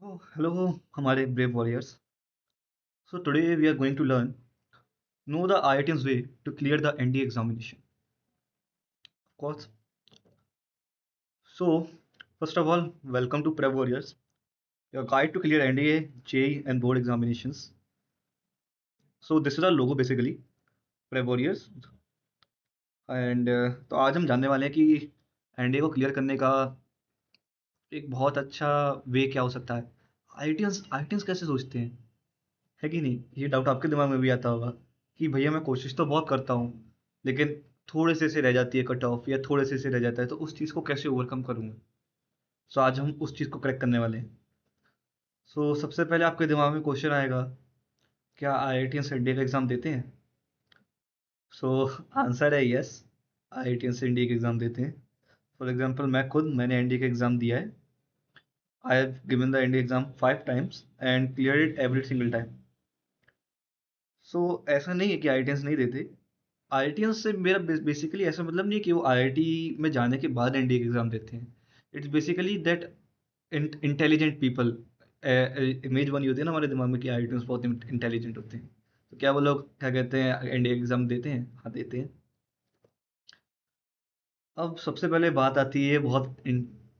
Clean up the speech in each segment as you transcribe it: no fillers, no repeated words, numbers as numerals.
Oh, hello, हमारे brave warriors. So today we are going to learn know the IIT's way to clear the ND examination. Of course. So first of all, welcome to Brave Warriors, your guide to clear NDA, JEE, and board examinations. So this is our logo basically, Brave Warriors. And तो आज हम जानने वाले हैं कि NDA को clear करने का एक बहुत अच्छा वे क्या हो सकता है। आईआईटियंस कैसे सोचते हैं, है कि नहीं? ये डाउट आपके दिमाग में भी आता होगा कि भैया मैं कोशिश तो बहुत करता हूँ, लेकिन थोड़े से रह जाती है कट ऑफ, या थोड़े से रह जाता है, तो उस चीज़ को कैसे ओवरकम करूँगा। सो आज हम उस चीज़ को करेक्ट करने वाले हैं। सो सबसे पहले आपके दिमाग में क्वेश्चन आएगा, क्या आईआईटियंस एनडीए का एग्ज़ाम देते हैं? सो आंसर है यस, आईआईटियंस एनडीए का एग्ज़ाम देते हैं। फॉर एग्जाम्पल मैंने एनडीए का एग्ज़ाम दिया है। I have given the NDA exam 5 times and clear it every single time. So ऐसा नहीं है कि आईआईटियंस नहीं देते। आईआईटियंस से मेरा बेसिकली ऐसा मतलब नहीं है कि वो आईआईटी में जाने के बाद एनडीए का एग्ज़ाम देते हैं। It's basically that intelligent people, image बनी होती है ना हमारे दिमाग में कि आईआईटियंस बहुत इंटेलिजेंट होते हैं। तो क्या वो लोग क्या कहते हैं एनडीए एग्ज़ाम देते हैं? हाँ, देते हैं। अब सबसे पहले बात आती है,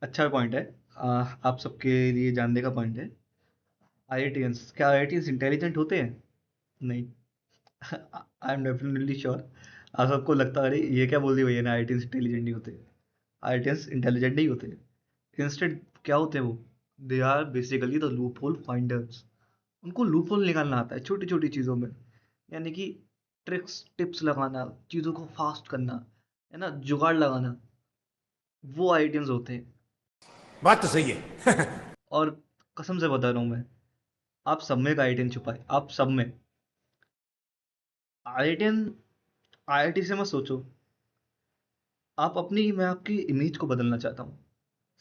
अच्छा पॉइंट है, आप सबके लिए जानने का पॉइंट है। क्या आईआईटियंस इंटेलिजेंट होते हैं? नहीं। आई एम डेफिनेटली श्योर आप सबको लगता है अरे ये क्या बोल दी भैया ने, आईआईटियंस इंटेलिजेंट नहीं होते। आईआईटियंस इंटेलिजेंट नहीं होते। इंस्टेड क्या होते हैं वो? They are basically the loophole finders. उनको लूप होल निकालना आता है छोटी छोटी चीज़ों में, यानी कि ट्रिक्स टिप्स लगाना, चीज़ों को फास्ट करना, है ना, जुगाड़ लगाना, वो आईआईटियंस होते हैं। बात तो सही है। और कसम से बता रहा हूँ मैं, आप सब में एक आईआईटियन छुपा है, आप सब में। आईआईटियन आईआईटी से मत सोचो, मैं आपकी इमेज को बदलना चाहता हूँ,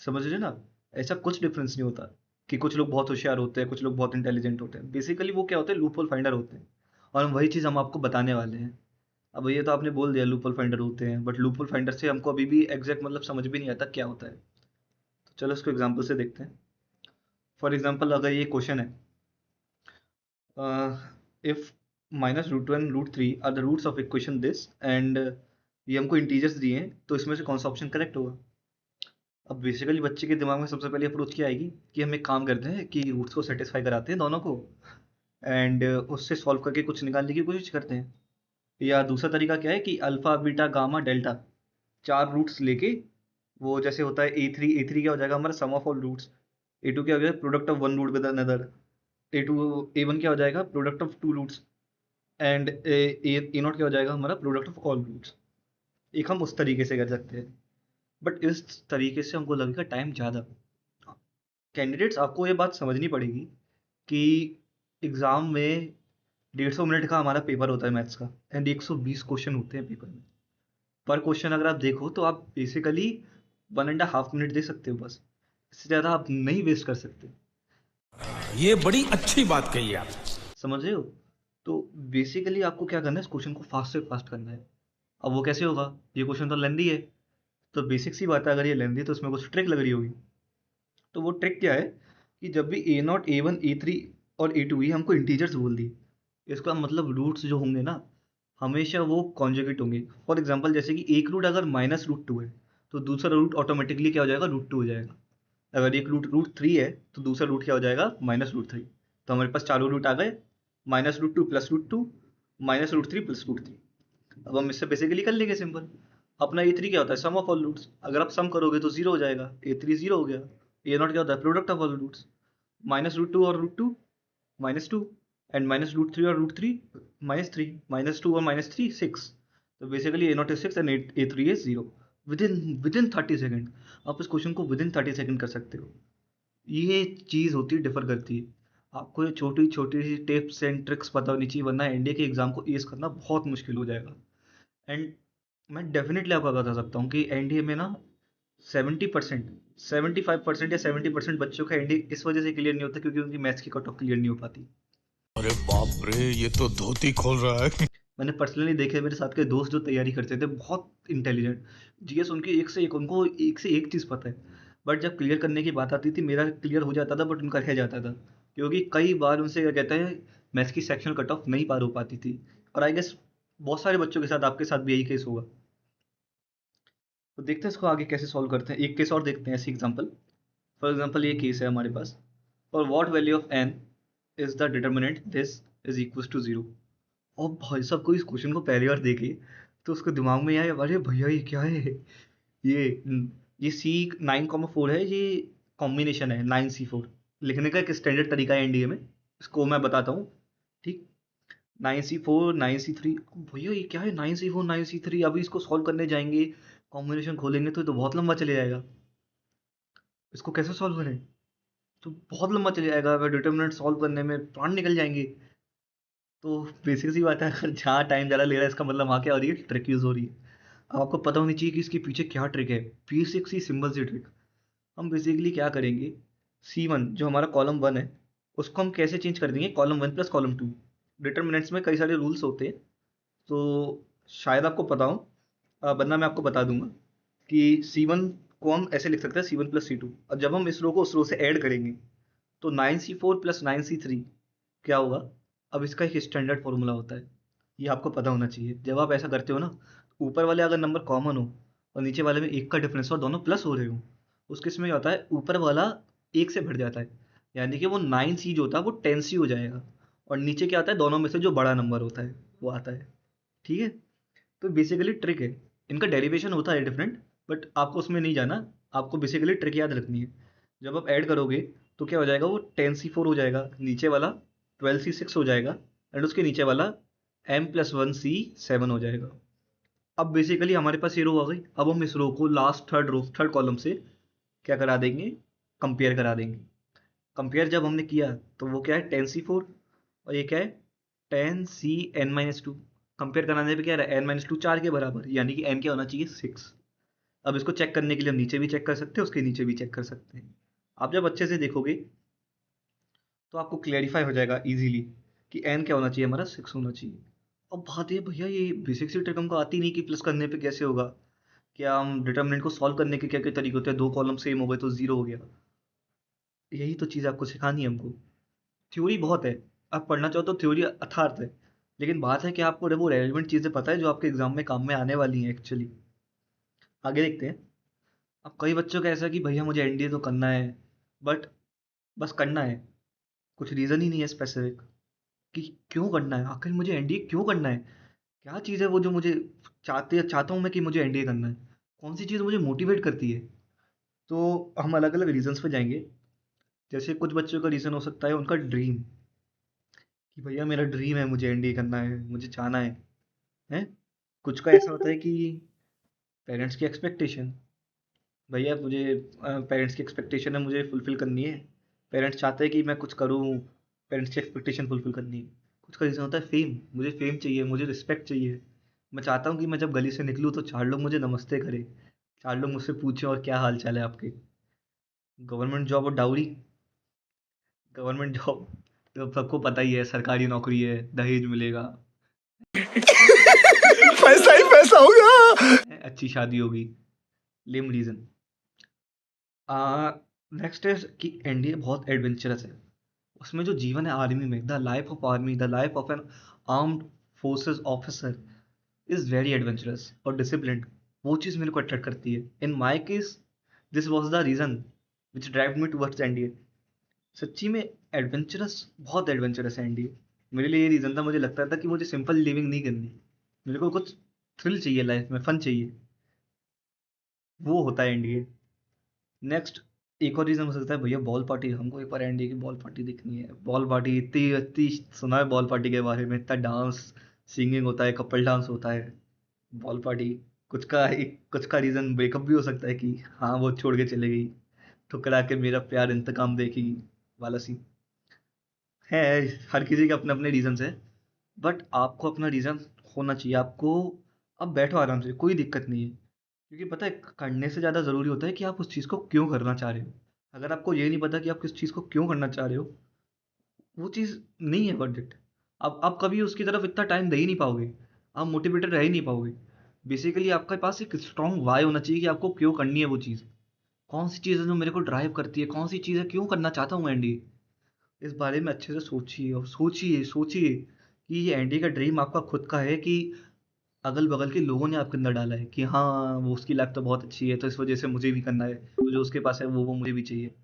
समझ रहे ना? ऐसा कुछ डिफरेंस नहीं होता कि कुछ लोग बहुत होशियार होते हैं, कुछ लोग बहुत इंटेलिजेंट होते हैं। बेसिकली वो क्या होते हैं, लूपहोल फाइंडर होते हैं। और वही चीज़ हम आपको बताने वाले हैं। अब ये तो आपने बोल दिया लूपहोल फाइंडर होते हैं, बट लूपहोल फाइंडर से हमको अभी भी एग्जैक्ट मतलब समझ भी नहीं आता क्या होता है। तो चलो इसको एग्जाम्पल से देखते हैं। फॉर एग्जाम्पल अगर ये क्वेश्चन है, if -√2 and √3 are the roots of equation this, and ये हमको इंटीजर्स दिए हैं, तो इसमें से कौन सा ऑप्शन करेक्ट होगा? अब बेसिकली बच्चे के दिमाग में सबसे पहले अप्रोच क्या आएगी कि हम एक काम करते हैं कि रूट्स को सेटिस्फाई कराते हैं दोनों को, एंड उससे सॉल्व करके कुछ निकालने की कोशिश करते हैं। या दूसरा तरीका क्या है कि alpha beta gamma delta, 4 roots लेके, वो जैसे होता है ए थ्री क्या हो जाएगा हमारा, सम ऑफ ऑल रूट्स। ए2 क्या हो जाएगा, product of one root with another. ए1 क्या हो जाएगा, product of 2 roots. And A naught क्या हो जाएगा हमारा, प्रोडक्ट ऑफ ऑल रूट्स। एक हम उस तरीके से कर सकते हैं, बट इस तरीके से हमको लगेगा टाइम ज़्यादा। कैंडिडेट्स, आपको ये बात समझनी पड़ेगी कि एग्ज़ाम में 150 मिनट का हमारा पेपर होता है मैथ्स का, एंड 120 क्वेश्चन होते हैं पेपर में। पर क्वेश्चन अगर आप देखो तो आप बेसिकली 1.5 मिनट दे सकते हो बस, इससे ज़्यादा आप नहीं वेस्ट कर सकते। ये बड़ी अच्छी बात कही आप। समझ रहे हो? तो बेसिकली आपको क्या करना है, इस क्वेश्चन को फास्ट से फास्ट करना है। अब वो कैसे होगा, ये क्वेश्चन तो लेंदी है, तो बेसिक सी बात है, अगर ये लेंदी है तो इसमें कुछ ट्रिक लग रही होगी। तो वो ट्रिक क्या है कि जब भी A0 A1 A3 और A2 ये हमको इंटीजर्स बोल दिए, इसका मतलब रूट्स जो होंगे ना, हमेशा वो कॉन्जुगेट होंगे। फॉर एग्जांपल जैसे कि एक रूट अगर -√2 है, तो दूसरा रूट ऑटोमेटिकली क्या हो जाएगा, √2 हो जाएगा। अगर एक रूट √3 है, तो दूसरा रूट क्या हो जाएगा, -√3। तो हमारे पास चारों रूट आ गए, -√2 + √2, -√3 + √3। अब हम इससे बेसिकली कर लेंगे सिंपल। अपना ए3 क्या होता है, सम ऑफ ऑल रूट्स। अगर आप सम करोगे तो जीरो हो जाएगा, ए3 जीरो हो गया। ए नॉट क्या होता है, प्रोडक्ट ऑफ ऑल रूट्स। -√2 और √2 -2, एंड -√3 और √3 -3, -2 और -3 6। तो basically A not is 6 and A3 is 0। Within 30 second आप इस क्वेश्चन को विदिन 30 सेकेंड कर सकते हो। ये चीज़ होती है, डिफर करती है। आपको ये छोटी छोटी टिप्स एंड ट्रिक्स पता होनी चाहिए, वरना एनडीए के एग्जाम को एस करना बहुत मुश्किल हो जाएगा। एंड मैं डेफिनेटली आपको बता सकता हूँ कि एनडीए में ना 70%, 75% या 70% बच्चों का एनडीए इस वजह से क्लियर नहीं होता क्योंकि उनकी मैथ्स की कट ऑफ क्लियर नहीं हो पाती। अरे बाप रे, ये तो धोती खोल रहा है। मैंने पर्सनली देखे, मेरे साथ के दोस्त जो तैयारी करते थे बहुत इंटेलिजेंट, जीएस उनकी एक से एक, उनको एक से एक चीज़ पता है, बट जब क्लियर करने की बात आती थी मेरा क्लियर हो जाता था बट उनका रह जाता था, क्योंकि कई बार उनसे क्या कहते हैं मैथ्स की सेक्शन कट ऑफ नहीं पार हो पाती थी। और आई गेस बहुत सारे बच्चों के साथ आपके साथ भी यही केस होगा। तो देखते हैं इसको आगे कैसे सॉल्व करते हैं। एक केस और देखते हैं ऐसी एग्जांपल। फॉर एग्जांपल ये केस है हमारे पास, for what value of n is the determinant this is equal to 0। और भाई साहब को इस क्वेश्चन को पहली बार देखे तो उसके दिमाग में आया अरे भैया ये क्या है। ये C9,4 है, ये कॉम्बिनेशन है 9C4। लिखने का एक स्टैंडर्ड तरीका है एनडीए में, इसको मैं बताता हूँ। ठीक, 9C4 9C3। भैया ये क्या है 9C4 9C3, अभी इसको सॉल्व करने जाएंगे कॉम्बिनेशन खोलेंगे तो ये तो बहुत लंबा चले जाएगा। इसको कैसे सॉल्व करें, तो बहुत लंबा चले जाएगा, अगर डिटर्मिनेंट सॉल्व करने में प्राण निकल जाएंगे। तो बेसिक सी बात है, अगर जहाँ टाइम ज़्यादा ले रहा है इसका मतलब वहाँ क्या हो रही है, ट्रिक यूज़ हो रही है। अब आपको पता होनी चाहिए कि इसके पीछे क्या ट्रिक है, बेसिक सी सिंपल सी ट्रिक। हम बेसिकली क्या करेंगे, C1 जो हमारा कॉलम 1 है उसको हम कैसे चेंज कर देंगे कॉलम 1 प्लस कॉलम 2। डिटर्मिनेंट्स में कई सारे रूल्स होते हैं, तो शायद आपको पता हो, वरना मैं आपको बता दूंगा कि C1 को हम ऐसे लिख सकते हैं C1 प्लस C2, और जब हम इस रो को उस रो से ऐड करेंगे तो 9C4 प्लस 9C3 क्या होगा। अब इसका एक स्टैंडर्ड फॉर्मूला होता है, ये आपको पता होना चाहिए। जब आप ऐसा करते हो ना, ऊपर वाले अगर नंबर कॉमन हो और नीचे वाले में एक का डिफरेंस हो और दोनों प्लस हो रहे हो, उस केस में क्या होता है, ऊपर वाला एक से बढ़ जाता है, यानी कि वो 9C जो होता है वो 10C हो जाएगा। और नीचे क्या आता है, दोनों में से जो बड़ा नंबर होता है वो आता है। ठीक है, तो बेसिकली ट्रिक है, इनका डेरिवेशन होता है डिफरेंट, बट आपको उसमें नहीं जाना। आपको बेसिकली ट्रिक याद रखनी है। जब आप ऐड करोगे तो क्या हो जाएगा, वो 10C4 हो जाएगा, नीचे वाला 12C6 हो जाएगा, एंड उसके नीचे वाला M+1C7 हो जाएगा। अब बेसिकली हमारे पास ये रो आ गई, अब हम इस रो को last third row third column से क्या करा देंगे, कंपेयर करा देंगे। कंपेयर जब हमने किया तो वो क्या है 10C4, और ये क्या है 10CN-2। कंपेयर कराने पे क्या रहा है n-2 4 के बराबर, यानी कि n क्या होना चाहिए 6। अब इसको चेक करने के लिए हम नीचे भी चेक कर सकते हैं, उसके नीचे भी चेक कर सकते हैं। आप जब अच्छे से देखोगे तो आपको क्लैरिफाई हो जाएगा इजीली कि n क्या होना चाहिए, हमारा 6 होना चाहिए। अब बात ये भैया, ये बेसिक सी ट्रिक हमको आती नहीं कि प्लस करने पे कैसे होगा, क्या हम डिटर्मिनेंट को सॉल्व करने के क्या क्या तरीके होते हैं, दो कॉलम सेम हो गए तो जीरो हो गया। यही तो चीज़ आपको सिखानी है हमको। थ्योरी बहुत है, आप पढ़ना चाहो तो थ्योरी अथार्थ है, लेकिन बात है कि आपको वो रेलिवेंट चीज़ें पता है जो आपके एग्जाम में काम में आने वाली हैं एक्चुअली। आगे देखते हैं। अब कई बच्चों का ऐसा है कि भैया मुझे एनडीए तो करना है, बट बस करना है, कुछ रीज़न ही नहीं है स्पेसिफिक कि क्यों करना है, आखिर मुझे एनडीए क्यों करना है। क्या चीज़ है वो जो मुझे चाहता हूँ मैं कि मुझे एनडीए करना है, कौन सी चीज़ मुझे मोटिवेट करती है। तो हम अलग अलग रीजंस पे जाएंगे। जैसे कुछ बच्चों का रीज़न हो सकता है उनका ड्रीम, कि भैया मेरा ड्रीम है मुझे एनडीए करना है, मुझे चाहना है। कुछ का ऐसा होता है कि पेरेंट्स की एक्सपेक्टेशन, भैया मुझे पेरेंट्स की एक्सपेक्टेशन है मुझे फुलफिल करनी है, पेरेंट्स चाहते हैं कि मैं कुछ करूँ, पेरेंट्स की एक्सपेक्टेशन फुलफिल करनी है। कुछ का रीज़न होता है फेम, मुझे फेम चाहिए, मुझे रिस्पेक्ट चाहिए। मैं चाहता हूँ कि मैं जब गली से निकलूँ तो चार लोग मुझे नमस्ते करें, चार लोग मुझसे पूछें और क्या हाल चाल है आपके। गवर्नमेंट जॉब और डाउरी, गवर्नमेंट जॉब तो सबको पता ही है, सरकारी नौकरी है, दहेज मिलेगा, पैसा ही पैसा होगा। अच्छी शादी होगी। Lame reason. नेक्स्ट इज कि एनडीए बहुत एडवेंचरस है। उसमें जो जीवन है आर्मी में, the life of army, the life of an armed forces officer is very adventurous और डिसिप्लिन्ड। वो चीज़ मेरे को अट्रैक्ट करती है। In my case this was the reason which drive me towards NDA. सच्ची में एडवेंचरस, बहुत एडवेंचरस है एनडीए। मेरे लिए ये रीज़न था, मुझे लगता था कि मुझे सिंपल लिविंग नहीं करनी, मेरे को कुछ थ्रिल चाहिए लाइफ में, फन चाहिए, वो होता है एनडीए। नेक्स्ट, एक और रीज़न हो सकता है भैया बॉल पार्टी, हमको एक बार एनडीए की बॉल पार्टी देखनी है। बॉल पार्टी इतनी इतनी सुना है बॉल पार्टी के बारे में, इतना डांस सिंगिंग होता है, कपल डांस होता है, बॉल पार्टी। कुछ का रीज़न ब्रेकअप भी हो सकता है कि हाँ वो छोड़ के चले गई, ठुकरा के मेरा प्यार इंतकाम देखेगी वाला सीन है। हर किसी के अपने अपने रीजंस है, बट आपको अपना रीज़न होना चाहिए आपको। अब बैठो आराम से, कोई दिक्कत नहीं है, क्योंकि पता है करने से ज़्यादा ज़रूरी होता है कि आप उस चीज़ को क्यों करना चाह रहे हो। अगर आपको ये नहीं पता कि आप किस चीज़ को क्यों करना चाह रहे हो, वो चीज़ नहीं है वर्थ इट। आप कभी उसकी तरफ इतना टाइम दे ही नहीं पाओगे, आप मोटिवेटेड रह ही नहीं पाओगे। बेसिकली आपके पास एक स्ट्रॉन्ग वाई होना चाहिए कि आपको क्यों करनी है वो चीज़। कौन सी चीज़ है जो मेरे को ड्राइव करती है, कौन सी चीज़ है, क्यों करना चाहता हूँ एनडीए। इस बारे में अच्छे से सोचिए और सोचिए सोचिए कि ये एनडीए का ड्रीम आपका खुद का है कि अगल बगल के लोगों ने आपके अंदर डाला है कि हाँ वो उसकी लाइफ तो बहुत अच्छी है तो इस वजह से मुझे भी करना है, तो जो उसके पास है वो मुझे भी चाहिए।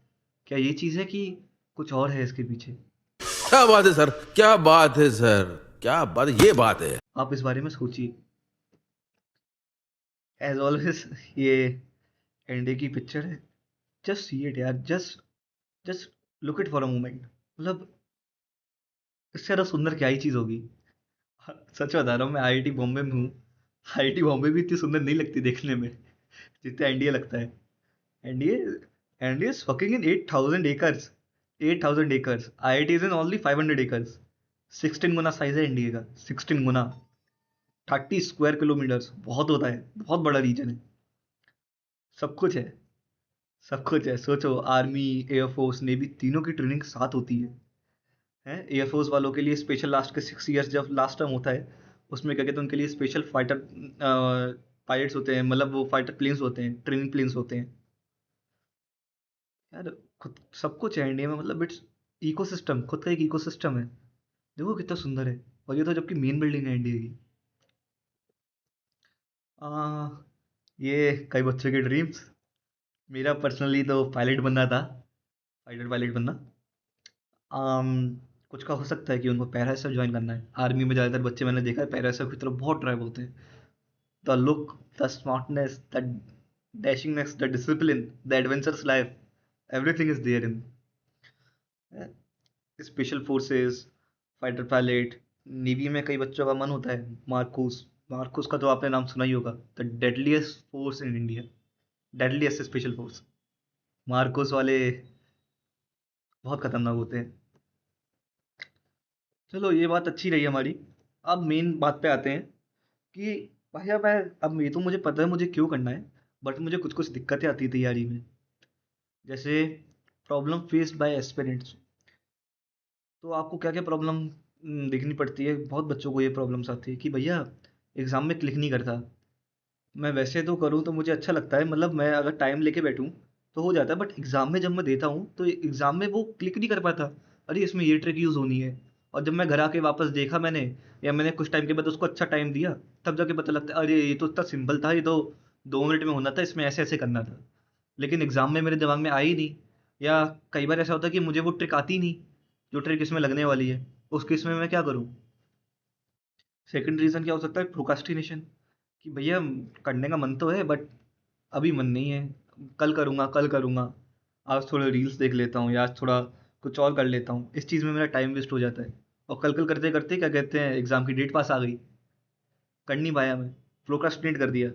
क्या ये चीज़ है कि कुछ और है इसके पीछे? क्या बात है सर, क्या बात है सर, क्या बात, ये बात है। आप इस बारे में सोचिए। एज ऑलवेज ये एनडीए की पिक्चर है, जस्ट सी इट यार, just just look it for a moment. मतलब इससे ज़्यादा सुंदर क्या ही चीज़ होगी। सच बता रहा हूँ, मैं आईआईटी बॉम्बे में हूँ। आईआईटी बॉम्बे भी इतनी सुंदर नहीं लगती देखने में जितना एनडीए लगता है। NDA NDA is fucking in 8,000 acres, 8,000 acres, IIT is in only 500 acres। 16 Guna size है एनडीए का, 16 गुना। 30 स्क्वायर किलोमीटर्स बहुत होता है, बहुत बड़ा रीजन है। सब कुछ है, सब कुछ है। सोचो, आर्मी, एयरफोर्स, नेवी तीनों की ट्रेनिंग साथ होती है। एयरफोर्स वालों के लिए स्पेशल लास्ट के 6 ईयर्स जब लास्ट टर्म होता है, उसमें क्या कहते हैं, उनके लिए स्पेशल फाइटर पायलट्स होते हैं, मतलब वो फाइटर प्लेन्स होते हैं, ट्रेनिंग प्लेन्स होते हैं यार। खुद सब कुछ है इंडिया में, मतलब इट्स इकोसिस्टम, खुद का एक इकोसिस्टम है। देखो कितना सुंदर है। और ये तो जबकि मेन बिल्डिंग है इंडिया की। आ, ये कई बच्चों के ड्रीम्स। मेरा पर्सनली तो पायलट बनना था, फाइटर पायलट बनना। आम, कुछ का हो सकता है कि उनको पैरा एसएफ ज्वाइन करना है। आर्मी में ज़्यादातर बच्चे मैंने देखा है पैरा एसएफ की तरफ बहुत ड्राइव होते हैं। The look, the smartness, the dashingness, the discipline, the adventurous life, everything is there in special forces, fighter pilot. Navy में कई बच्चों का मन होता है मार्कोस। मार्कोस का तो आपने नाम सुना ही होगा, the deadliest force in India, deadliest special force. Marcos वाले बहुत खतरनाक होते हैं। चलो ये बात अच्छी रही हमारी। अब मेन बात पे आते हैं कि भैया मैं, अब ये तो मुझे पता है मुझे क्यों करना है, बट मुझे कुछ कुछ दिक्कतें आती हैं तैयारी में। जैसे प्रॉब्लम फेस्ड बाय एस्पिरेंट्स। तो आपको क्या क्या प्रॉब्लम देखनी पड़ती है, बहुत बच्चों को ये प्रॉब्लम्स आती है कि भैया एग्ज़ाम में क्लिक नहीं करता। मैं वैसे तो करूँ तो मुझे अच्छा लगता है, मतलब मैं अगर टाइम लेके बैठूँ तो हो जाता है, बट एग्ज़ाम में जब मैं देता हूँ तो एग्ज़ाम में वो क्लिक नहीं कर पाता। अरे इसमें ये ट्रिक यूज़ होनी है। और जब मैं घर आके वापस देखा मैंने, या मैंने कुछ टाइम के बाद उसको अच्छा टाइम दिया, तब जाके पता लगता है अरे ये तो इतना सिंपल था, ये तो 2 मिनट में होना था, इसमें ऐसे ऐसे करना था। लेकिन एग्ज़ाम में मेरे दिमाग में आई ही नहीं। या कई बार ऐसा होता है कि मुझे वो ट्रिक आती ही नहीं जो ट्रिक इसमें लगने वाली है। उस केस में मैं क्या करूँ? सेकंड रीज़न क्या हो सकता है? प्रोक्रास्टिनेशन। कि भैया करने का मन तो है बट अभी मन नहीं है, कल करूँगा, कल करूँगा। आज थोड़ा रील्स देख लेता हूँ, या आज थोड़ा कुछ और कर लेता हूँ। इस चीज़ में मेरा टाइम वेस्ट हो जाता है। और कल कल करते करते क्या कहते हैं, एग्ज़ाम की डेट पास आ गई, कर नहीं पाया मैं, प्रोक्रास्टिनेट कर दिया।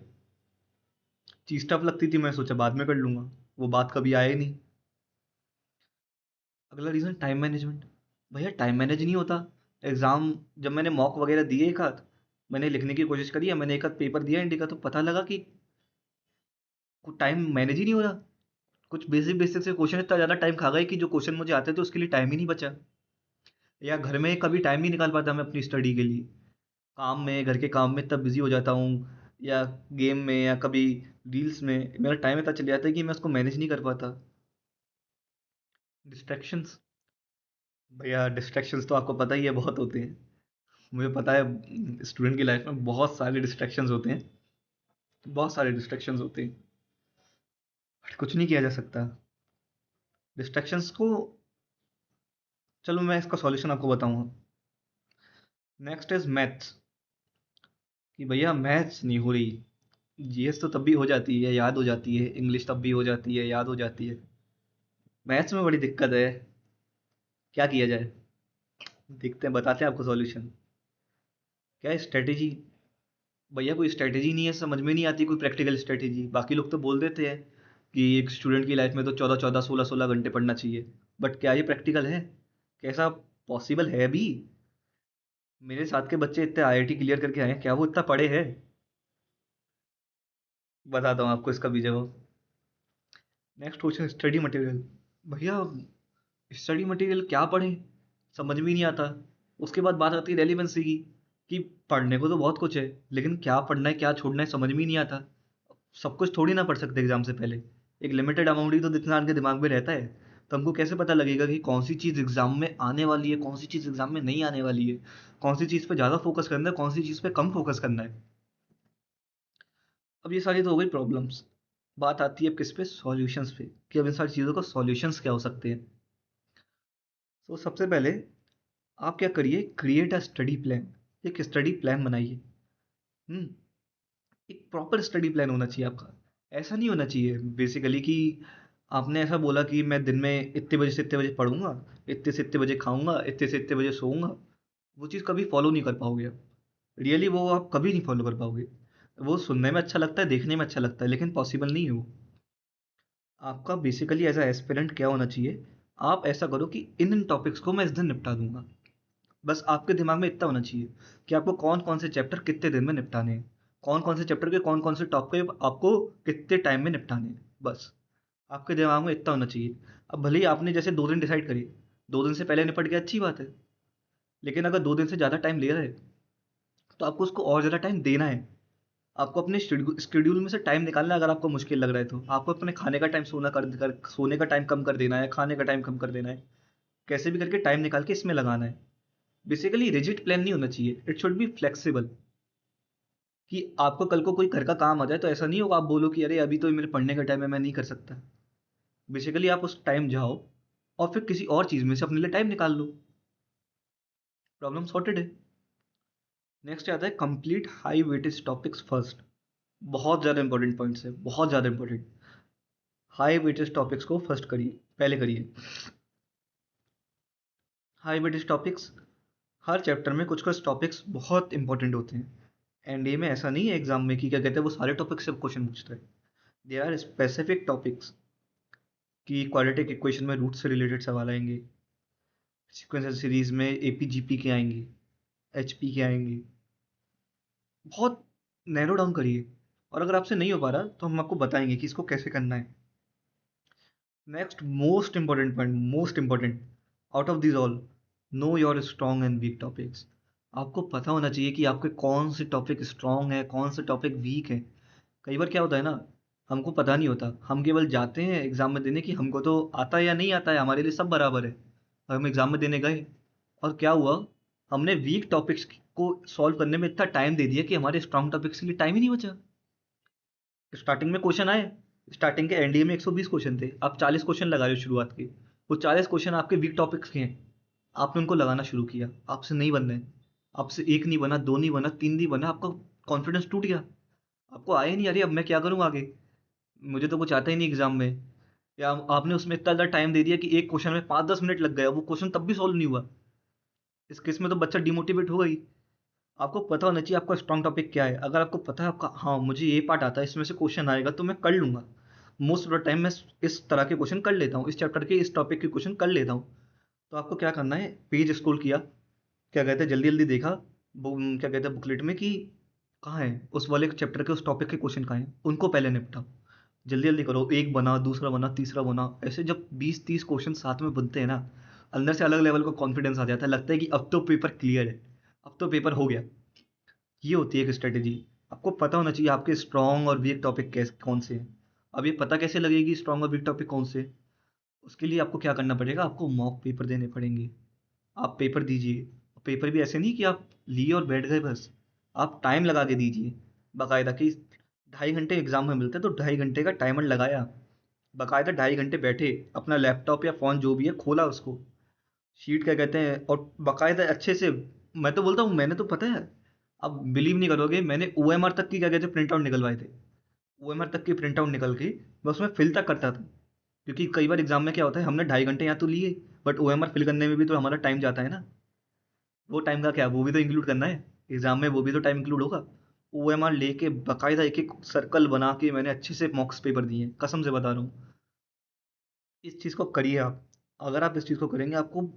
चीज़ टफ लगती थी, मैं सोचा बाद में कर लूँगा, वो बात कभी आए नहीं। अगला रीज़न टाइम मैनेजमेंट। भैया टाइम मैनेज नहीं होता। एग्ज़ाम जब मैंने मॉक वगैरह दिए एक आध, मैंने लिखने की कोशिश करी है, मैंने एक आध पेपर दिया इंडिया का, तो पता लगा कि टाइम मैनेज ही नहीं हो रहा। कुछ बेसिक बेसिक से क्वेश्चन इतना ज़्यादा टाइम खा गए कि जो क्वेश्चन मुझे आते थे उसके लिए टाइम ही नहीं बचा। या घर में कभी टाइम नहीं निकाल पाता मैं अपनी स्टडी के लिए। काम में, घर के काम में तब बिजी हो जाता हूँ, या गेम में, या कभी रील्स में मेरा टाइम इतना चल जाता है कि मैं उसको मैनेज नहीं कर पाता। डिस्ट्रैक्शंस। भैया डिस्ट्रैक्शंस तो आपको पता ही है बहुत होते हैं। मुझे पता है स्टूडेंट की लाइफ में बहुत सारे डिस्ट्रैक्शंस होते हैं, बहुत सारे डिस्ट्रैक्शंस होते हैं, बट कुछ नहीं किया जा सकता डिस्ट्रैक्शंस को। चलो मैं इसका सॉल्यूशन आपको बताऊंगा। Next is maths. कि भैया मैथ्स नहीं हो रही। जीएस तो तब भी हो जाती है, याद हो जाती है, इंग्लिश तब भी हो जाती है, याद हो जाती है। मैथ्स में बड़ी दिक्कत है, क्या किया जाए? देखते हैं, बताते हैं आपको सॉल्यूशन। क्या है स्ट्रेटेजी? भैया कोई स्ट्रेटेजी नहीं है, समझ में नहीं आती कोई प्रैक्टिकल स्ट्रेटेजी। बाकी लोग तो बोल देते हैं कि एक स्टूडेंट की लाइफ में तो 14-14, 16-16 घंटे पढ़ना चाहिए, बट क्या ये प्रैक्टिकल है? कैसा पॉसिबल है भी? मेरे साथ के बच्चे इतने आईआईटी क्लियर करके आए हैं, क्या वो इतना पढ़े हैं? बताता हूँ आपको इसका भी जवाब। Next question, study material. भैया स्टडी मटेरियल क्या पढ़ें, समझ में नहीं आता। उसके बाद बात आती है रेलिवेंसी की, कि पढ़ने को तो बहुत कुछ है, लेकिन क्या पढ़ना है क्या छोड़ना है समझ में ही नहीं आता। सब कुछ थोड़ी ना पढ़ सकते एग्जाम से पहले। एक लिमिटेड अमाउंट ही तो जितना आपके दिमाग में रहता है। तो हमको कैसे पता लगेगा कि कौन सी चीज़ एग्जाम में आने वाली है, कौन सी चीज़ एग्जाम में नहीं आने वाली है, कौन सी चीज़ पे ज़्यादा फोकस करना है, कौन सी चीज़ पे कम फोकस करना है। अब ये सारी तो हो गई प्रॉब्लम्स। बात आती है अब किस पे, सॉल्यूशंस पे, कि अब इन सारी चीज़ों का सॉल्यूशंस क्या हो सकते हैं। तो सबसे पहले आप क्या करिए, क्रिएट अ स्टडी प्लान। एक स्टडी प्लान बनाइए। हम्म एक प्रॉपर स्टडी प्लान होना चाहिए आपका। ऐसा नहीं होना चाहिए बेसिकली कि आपने ऐसा बोला कि मैं दिन में इतने बजे से इतने बजे पढ़ूंगा, इतने से इतने बजे खाऊंगा, इतने से इतने बजे सोऊंगा। वो चीज़ कभी फॉलो नहीं कर पाओगे आप। रियली वो आप कभी नहीं फॉलो कर पाओगे। वो सुनने में अच्छा लगता है, देखने में अच्छा लगता है, लेकिन पॉसिबल नहीं है वो। आपका बेसिकली एज अ एस्पिरेंट क्या होना चाहिए, आप ऐसा करो कि इन टॉपिक्स को मैं इस दिन निपटा दूंगा। बस आपके दिमाग में इतना होना चाहिए कि आपको कौन कौन से चैप्टर कितने दिन में निपटाने हैं, कौन कौन से चैप्टर के कौन कौन से टॉपिक आपको कितने टाइम में निपटाने हैं। बस आपके दिमाग में इतना होना चाहिए। अब भले ही आपने जैसे 2 दिन डिसाइड करिए, 2 दिन से पहले निपट गया अच्छी बात है, लेकिन अगर 2 दिन से ज़्यादा टाइम ले रहे हैं तो आपको उसको और ज़्यादा टाइम देना है। आपको अपने शेड्यूल में से टाइम निकालना है। अगर आपको मुश्किल लग रहा है तो आपको अपने खाने का टाइम, सोने का टाइम कम कर देना है, खाने का टाइम कम कर देना है। कैसे भी करके टाइम निकाल के इसमें लगाना है। बेसिकली रिजिड प्लान नहीं होना चाहिए, इट शुड बी फ्लेक्सिबल। कि आपको कल को कोई घर का काम आ जाए तो ऐसा नहीं होगा आप बोलो कि अरे अभी तो मेरे पढ़ने का टाइम है, मैं नहीं कर सकता। बेसिकली आप उस टाइम जाओ और फिर किसी और चीज़ में से अपने लिए टाइम निकाल लो। प्रॉब्लम सॉर्टेड है। नेक्स्ट आता है complete high weightage topics first. बहुत ज़्यादा इंपॉर्टेंट पॉइंट्स है, बहुत ज़्यादा इंपॉर्टेंट। हाई वेटेज टॉपिक्स को फर्स्ट करिए, पहले करिए। हाई वेटेज टॉपिक्स, हर चैप्टर में कुछ कुछ टॉपिक्स बहुत इंपॉर्टेंट होते हैं। एनडीए में ऐसा नहीं है एग्जाम में कि क्या कहते हैं वो सारे टॉपिक्स से क्वेश्चन पूछता है। देयर आर स्पेसिफिक टॉपिक्स कि क्वाड्रेटिक इक्वेशन में रूट से रिलेटेड सवाल आएंगे, सीक्वेंशियल सीरीज में एपीजीपी के आएंगे, एचपी के आएंगे। बहुत नैरो डाउन करिए। और अगर आपसे नहीं हो पा रहा तो हम आपको बताएंगे कि इसको कैसे करना है। Next most important point, most important out of this all, know your strong and weak topics. आपको पता होना चाहिए कि आपके कौन से टॉपिक स्ट्रॉन्ग है, कौन से टॉपिक वीक है। कई बार क्या होता है ना, हमको पता नहीं होता, हम केवल जाते हैं एग्जाम में देने की हमको तो आता है या नहीं आता है, हमारे लिए सब बराबर है। और हम एग्जाम में देने गए और क्या हुआ, हमने वीक टॉपिक्स को सॉल्व करने में इतना टाइम दे दिया कि हमारे स्ट्रॉन्ग टॉपिक्स के लिए टाइम ही नहीं बचा। स्टार्टिंग में क्वेश्चन आए, स्टार्टिंग के एनडीए में 120 क्वेश्चन थे, आप 40 क्वेश्चन लगा रहे हो शुरुआत के। वो 40 क्वेश्चन आपके वीक टॉपिक्स के हैं, आपने उनको लगाना शुरू किया, आपसे नहीं बन रहे। आपसे एक नहीं बना, दो नहीं बना, तीन नहीं बना, आपका कॉन्फिडेंस टूट गया। आपको आए नहीं, अरे अब मैं क्या करूँ आगे, मुझे तो कुछ आता ही नहीं एग्जाम में। या आपने उसमें इतना ज़्यादा टाइम दे दिया कि एक क्वेश्चन में 5-10 मिनट लग गया, वो क्वेश्चन तब भी सॉल्व नहीं हुआ। इस केस में तो बच्चा डिमोटिवेट होगा ही। आपको पता होना चाहिए आपका स्ट्रॉन्ग टॉपिक क्या है। अगर आपको पता है आपका, हाँ मुझे ये पार्ट आता है, इसमें से क्वेश्चन आएगा तो मैं कर लूंगा। मोस्ट ऑफ द टाइम मैं इस तरह के क्वेश्चन कर लेता हूँ, इस चैप्टर के इस टॉपिक के क्वेश्चन कर लेता हूँ। तो आपको क्या करना है, पेज स्क्रॉल किया, क्या कहते हैं जल्दी जल्दी देखा, क्या कहते हैं बुकलेट में कि कहाँ है उस वाले चैप्टर के उस टॉपिक के क्वेश्चन कहाँ हैं, उनको पहले निपटाओ। जल्दी जल्दी करो, एक बना, दूसरा बना, तीसरा बना। ऐसे जब 20-30 क्वेश्चन साथ में बनते हैं ना, अंदर से अलग लेवल का कॉन्फिडेंस आ जाता है, लगता है कि अब तो पेपर क्लियर है, अब तो पेपर हो गया। ये होती है एक स्ट्रेटेजी। आपको पता होना चाहिए आपके स्ट्रॉन्ग और वीक टॉपिक कैसे कौन से हैं। अब ये पता कैसे लगेगी स्ट्रॉन्ग और वीक टॉपिक कौन से, उसके लिए आपको क्या करना पड़ेगा, आपको मॉक पेपर देने पड़ेंगे। आप पेपर दीजिए। पेपर भी ऐसे नहीं कि आप लिए और बैठ गए बस, आप टाइम लगा के दीजिए। बाकायदा कि 2.5 घंटे एग्जाम में मिलते हैं तो 2.5 घंटे का टाइमर लगाया, बाकायदा 2.5 घंटे बैठे, अपना लैपटॉप या फ़ोन जो भी है खोला उसको, शीट क्या कहते हैं, और बाकायदा अच्छे से। मैं तो बोलता हूँ, मैंने तो पता है, अब बिलीव नहीं करोगे, मैंने ओएमआर तक की क्या कहते हैं प्रिंट आउट निकलवाए थे। ओएमआर तक की प्रिंट आउट निकल के मैं उसमें फिल तक करता था। क्योंकि कई बार एग्जाम में क्या होता है, हमने 2.5 घंटे यहाँ तो लिए, बट ओएमआर फिल करने में भी तो हमारा टाइम जाता है ना। वो टाइम का क्या, वो भी तो इंक्लूड करना है एग्जाम में, वो भी तो टाइम इंक्लूड होगा। ओएमआर लेके बाकायदा एक एक सर्कल बना के मैंने अच्छे से मॉक्स पेपर दिए हैं, कसम से बता रहा हूँ। इस चीज़ को करिए आप। अगर आप इस चीज़ को करेंगे आपको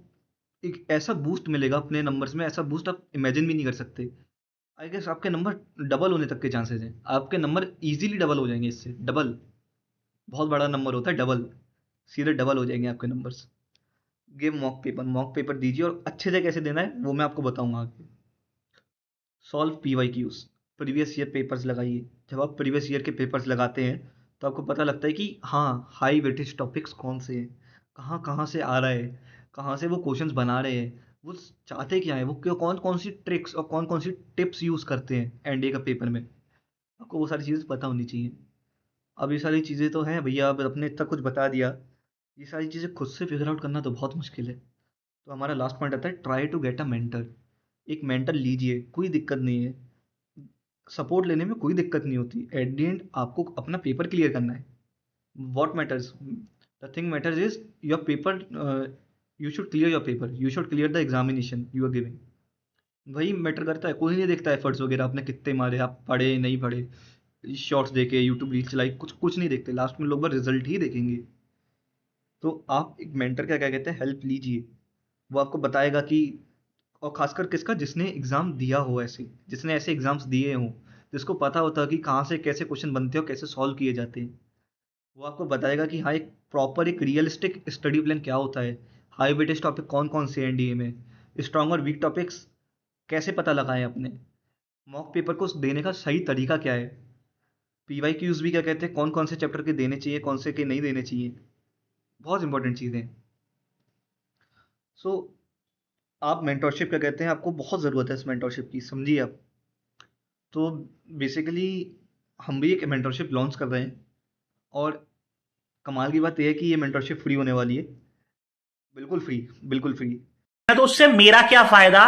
एक ऐसा बूस्ट मिलेगा अपने नंबर्स में, ऐसा बूस्ट आप इमेजिन भी नहीं कर सकते। आई गेस आपके नंबर डबल होने तक के चांसेस हैं, आपके नंबर इजीली डबल हो जाएंगे इससे, डबल। बहुत बड़ा नंबर होता है डबल, सीधे डबल हो जाएंगे आपके numbers. Give mock paper, mock paper दीजिए, और अच्छे से कैसे देना है वो मैं आपको बताऊंगा आगे। Solve P Y Qs, previous year papers लगाइए। जब आप प्रीवियस ईयर के पेपर्स लगाते हैं तो आपको पता लगता है कि हाँ, हाई वेटेज टॉपिक्स कौन से हैं, कहाँ कहाँ से आ रहा है, कहाँ से वो क्वेश्चंस बना रहे हैं, वो चाहते क्या है, वो क्यों, कौन कौन सी ट्रिक्स और कौन कौन सी टिप्स यूज़ करते हैं एनडीए का पेपर में। आपको वो सारी चीज़ें पता होनी चाहिए। अब ये सारी चीज़ें तो हैं भैया, अब अपने इतना कुछ बता दिया, ये सारी चीज़ें खुद से फिगर आउट करना तो बहुत मुश्किल है। तो हमारा लास्ट पॉइंट आता है, try to get a mentor. एक मेंटर लीजिए, कोई दिक्कत नहीं है, सपोर्ट लेने में कोई दिक्कत नहीं होती। एट द एंड आपको अपना पेपर क्लियर करना है। What matters, the thing matters is your paper, you should clear your paper, you should clear the examination you are giving। वही मैटर करता है। कोई नहीं देखता एफर्ट्स वगैरह आपने कितने मारे, आप पढ़े नहीं पढ़े, शॉर्ट्स देखे, यूट्यूब रील चलाई, कुछ कुछ नहीं देखते, लास्ट में लोग बस रिजल्ट ही देखेंगे। तो आप एक मेंटर का क्या कहते हैं, हेल्प लीजिए। वो आपको बताएगा कि, और खासकर किसका, जिसने एग्जाम दिया हो, ऐसे जिसने ऐसे एग्जाम्स दिए हों, जिसको पता होता है कि कहाँ से कैसे क्वेश्चन बनते हैं और कैसे सॉल्व किए जाते हैं। वो आपको बताएगा कि हाँ, एक प्रॉपर एक रियलिस्टिक स्टडी प्लान क्या होता है, हाई वेटेज टॉपिक कौन कौन से एनडीए में, स्ट्रॉन्ग और वीक टॉपिक्स कैसे पता लगाएं अपने, मॉक पेपर को देने का सही तरीका क्या है, पीवाई क्यूज भी क्या कहते हैं, कौन कौन से चैप्टर के देने चाहिए, कौन से के नहीं देने चाहिए। बहुत इंपॉर्टेंट चीज़ें हैं। सो आप मेंटोरशिप क्या कहते हैं, आपको बहुत ज़रूरत है इस मेंटोरशिप की, समझिए आप। तो बेसिकली हम भी एक मेंटोरशिप लॉन्च कर रहे हैं, और कमाल की बात यह है कि ये मेंटोरशिप फ्री होने वाली है। बिल्कुल फ्री, बिल्कुल फ्री। तो उससे मेरा क्या फायदा,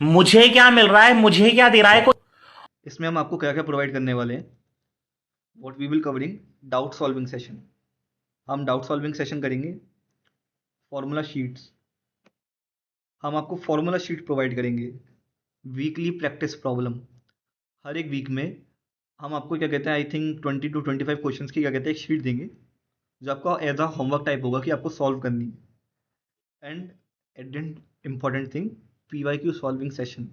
मुझे क्या मिल रहा है, मुझे क्या दे रहा है। इसमें हम आपको क्या क्या प्रोवाइड करने वाले हैं, what we will covering, doubt solving session. हम डाउट सॉल्विंग सेशन करेंगे, फॉर्मूला शीट्स, हम आपको फॉर्मूला शीट प्रोवाइड करेंगे, वीकली प्रैक्टिस प्रॉब्लम, हर एक वीक में हम आपको क्या कहते हैं, आई थिंक 20 to 25 क्वेश्चंस की क्या कहते हैं एक शीट देंगे, जो आपका एज अ होमवर्क टाइप होगा कि आपको सॉल्व करनी है। एंड एडेंट important thing, PYQ solving session.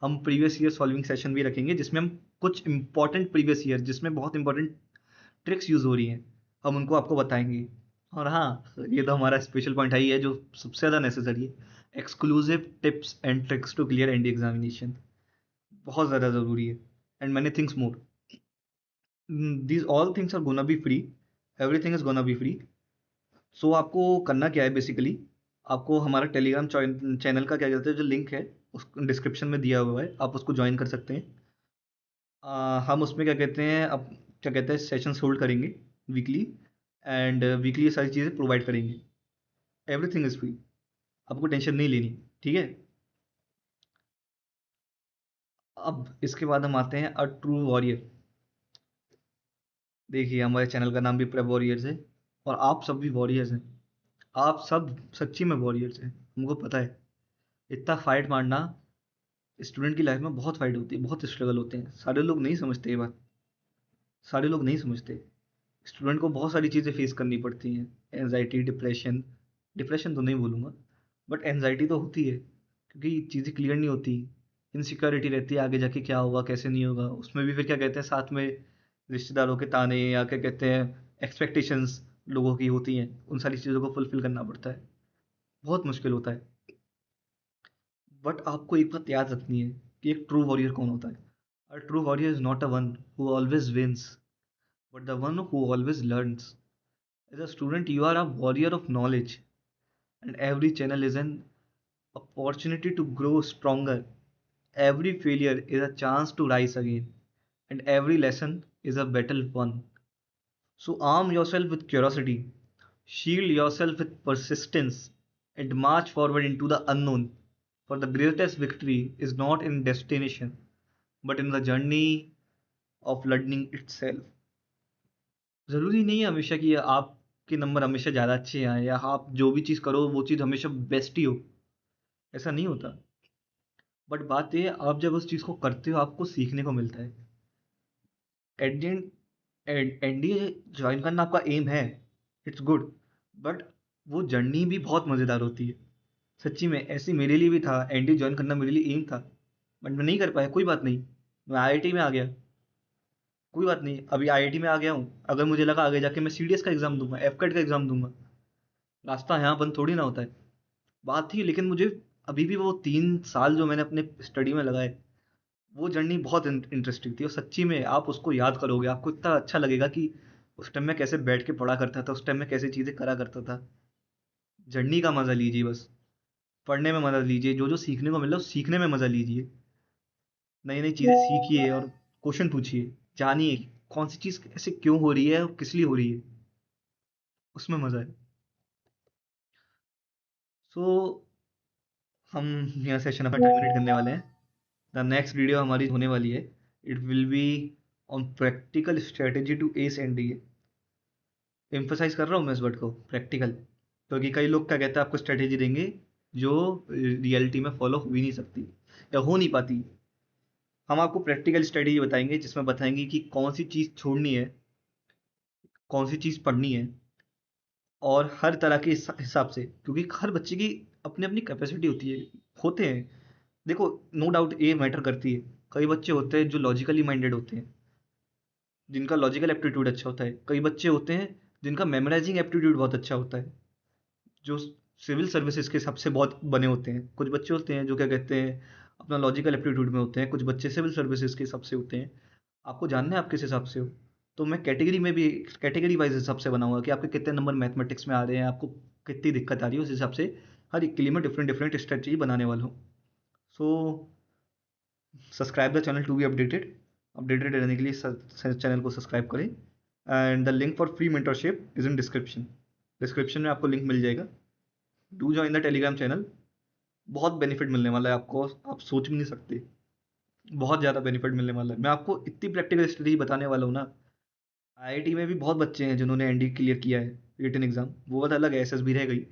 हम प्रीवियस ईयर सॉल्विंग सेशन भी रखेंगे, जिसमें हम कुछ इंपॉर्टेंट प्रीवियस ईयर जिसमें बहुत इंपॉर्टेंट ट्रिक्स यूज़ हो रही हैं, हम उनको आपको बताएंगे। और हाँ, ये तो हमारा स्पेशल पॉइंट है ही है, जो सबसे ज़्यादा नेसेसरी है, exclusive tips and tricks to clear ND examination. बहुत ज़्यादा ज़रूरी है। And many things more, these all things are gonna be free, everything is gonna be free. So आपको करना क्या है बेसिकली, आपको हमारा टेलीग्राम चैनल का क्या कहते हैं जो लिंक है, उस डिस्क्रिप्शन में दिया हुआ है, आप उसको ज्वाइन कर सकते हैं। हम उसमें क्या कहते हैं, अब क्या कहते हैं सेशंस होल्ड करेंगे वीकली, एंड वीकली ये सारी चीज़ें प्रोवाइड करेंगे। एवरीथिंग इज़ फ्री, आपको टेंशन नहीं लेनी, ठीक है। अब इसके बाद हम आते हैं अ ट्रू वॉरियर। देखिए, हमारे चैनल का नाम भी प्रेप वॉरियर्स है, और आप सब भी वॉरियर्स हैं। आप सब सच्ची में वॉरियर्स हैं, हमको पता है। इतना फाइट मारना, स्टूडेंट की लाइफ में बहुत फाइट होती है, बहुत स्ट्रगल होते हैं, सारे लोग नहीं समझते ये बात, सारे लोग नहीं समझते। स्टूडेंट को बहुत सारी चीज़ें फेस करनी पड़ती हैं, एनजाइटी, डिप्रेशन, डिप्रेशन तो नहीं बोलूँगा, बट एनजाइटी तो होती है, क्योंकि चीज़ें क्लियर नहीं होती, इनसिक्योरिटी रहती है आगे जाके क्या होगा कैसे नहीं होगा। उसमें भी फिर क्या कहते हैं, साथ में रिश्तेदारों के ताने, या क्या कहते हैं एक्सपेक्टेशंस लोगों की होती हैं, उन सारी चीज़ों को फुलफिल करना पड़ता है, बहुत मुश्किल होता है। बट आपको एक बात याद रखनी है कि एक ट्रू वॉरियर कौन होता है। A true warrior is not a one who always wins, but the one who always learns. As a student you are a warrior of knowledge, and every channel is an opportunity to grow stronger. Every failure is a chance to rise again, and every lesson is a battle won. So arm yourself with curiosity, shield yourself with persistence, and march forward into the unknown. For the greatest victory is not in destination, but in the journey of learning itself. ज़रूरी नहीं है हमेशा कि आपके number हमेशा ज़्यादा अच्छे आए, या आप जो भी चीज़ करो वो चीज़ हमेशा बेस्ट ही हो, ऐसा नहीं होता। बट बात ये है, आप जब उस चीज़ को करते हो आपको सीखने को मिलता है। At the end NDA join करना आपका एम है, इट्स गुड, बट वो जर्नी भी बहुत मज़ेदार होती है। सच्ची में ऐसी मेरे लिए भी था, एनडीए ज्वाइन करना मेरे लिए एम था, बट मैं नहीं कर पाया। कोई बात नहीं, मैं आईआईटी में आ गया, कोई बात नहीं, अभी आईआईटी में आ गया हूँ। अगर मुझे लगा आगे जाके मैं सीडीएस का एग्ज़ाम दूंगा, एफकेट का एग्ज़ाम दूंगा, रास्ता यहाँ बंद थोड़ी ना होता है। बात थी, लेकिन मुझे अभी भी वो 3 साल जो मैंने अपने स्टडी में लगाए, वो जर्नी बहुत इंटरेस्टिंग थी, और सच्ची में आप उसको याद करोगे, आपको इतना अच्छा लगेगा कि उस टाइम मैं कैसे बैठ के पढ़ा करता था, उस टाइम में कैसे चीज़ें करा करता था। जर्नी का मज़ा लीजिए बस, पढ़ने में मज़ा लीजिए, जो जो सीखने को मिल रहा है उस सीखने में मज़ा लीजिए, नई नई चीज़ें सीखिए और क्वेश्चन पूछिए, जानिए कौन सी चीज़ ऐसे क्यों हो रही है और किस लिए हो रही है, उसमें मज़ा है। सो हम यहाँ सेशन अपना टर्मिनेट करने वाले हैं। द नेक्स्ट वीडियो हमारी होने वाली है, it will be on practical strategy to ace NDA. Emphasise कर रहा हूँ मैं इस वर्ड को, प्रैक्टिकल, क्योंकि कई लोग क्या कहते हैं आपको स्ट्रेटेजी देंगे जो रियलिटी में फॉलो हो ही नहीं सकती या हो नहीं पाती। हम आपको प्रैक्टिकल स्ट्रेटेजी बताएंगे जिसमें बताएंगे कि कौन सी चीज़ छोड़नी है, कौन सी चीज़ पढ़नी है, और हर तरह के हिसाब से, क्योंकि हर बच्चे की अपनी अपनी कैपेसिटी होती है, होते हैं। देखो, नो डाउट ये मैटर करती है। कई बच्चे होते हैं जो लॉजिकली माइंडेड होते हैं, जिनका लॉजिकल एप्टीट्यूड अच्छा होता है। कई बच्चे होते हैं जिनका मेमोराइजिंग एप्टीट्यूड बहुत अच्छा होता है, जो सिविल सर्विसेज के हिसाब से बहुत बने होते हैं। कुछ बच्चे होते हैं जो क्या कहते हैं अपना लॉजिकल एप्टीट्यूड में होते हैं, कुछ बच्चे सिविल सर्विसेज के हिसाब से होते हैं। आपको जानना है आप किस हिसाब से हो, तो मैं कैटेगरी में भी कैटेगरी वाइज हिसाब से बनाऊंगा कि आपके कितने नंबर मैथमेटिक्स में आ रहे हैं, आपको कितनी दिक्कत आ रही है, उस हिसाब से हर एक के लिए मैं डिफरेंट डिफरेंट स्ट्रेटजी बनाने वाला हूँ। So subscribe the channel to be updated. Updated रहने के लिए चैनल को सब्सक्राइब करें, and the link for free mentorship is in description. Description में आपको लिंक मिल जाएगा। Do join the Telegram channel. बहुत बेनिफिट मिलने वाला है आपको, आप सोच भी नहीं सकते, बहुत ज़्यादा बेनिफिट मिलने वाला है। मैं आपको इतनी प्रैक्टिकल स्टडी बताने वाला हूँ ना। आईआईटी में भी बहुत बच्चे हैं जिन्होंने एनडी क्लियर किया है, रिटन एग्जाम वो बात अलग है, एसएसबी रह गई,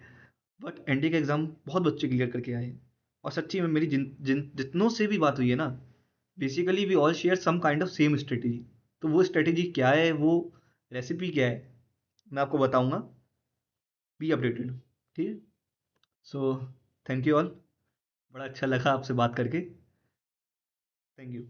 बट एनडी का एग्जाम बहुत बच्चे क्लियर करके आए हैं। और सच्ची में मेरी जिन जिन जितनों से भी बात हुई है ना, basically we all share some kind of same strategy. तो वो स्ट्रेटेजी क्या है, वो रेसिपी क्या है, मैं आपको बताऊंगा। बी अपडेटेड, ठीक है। सो थैंक यू ऑल, बड़ा अच्छा लगा आपसे बात करके। Thank you.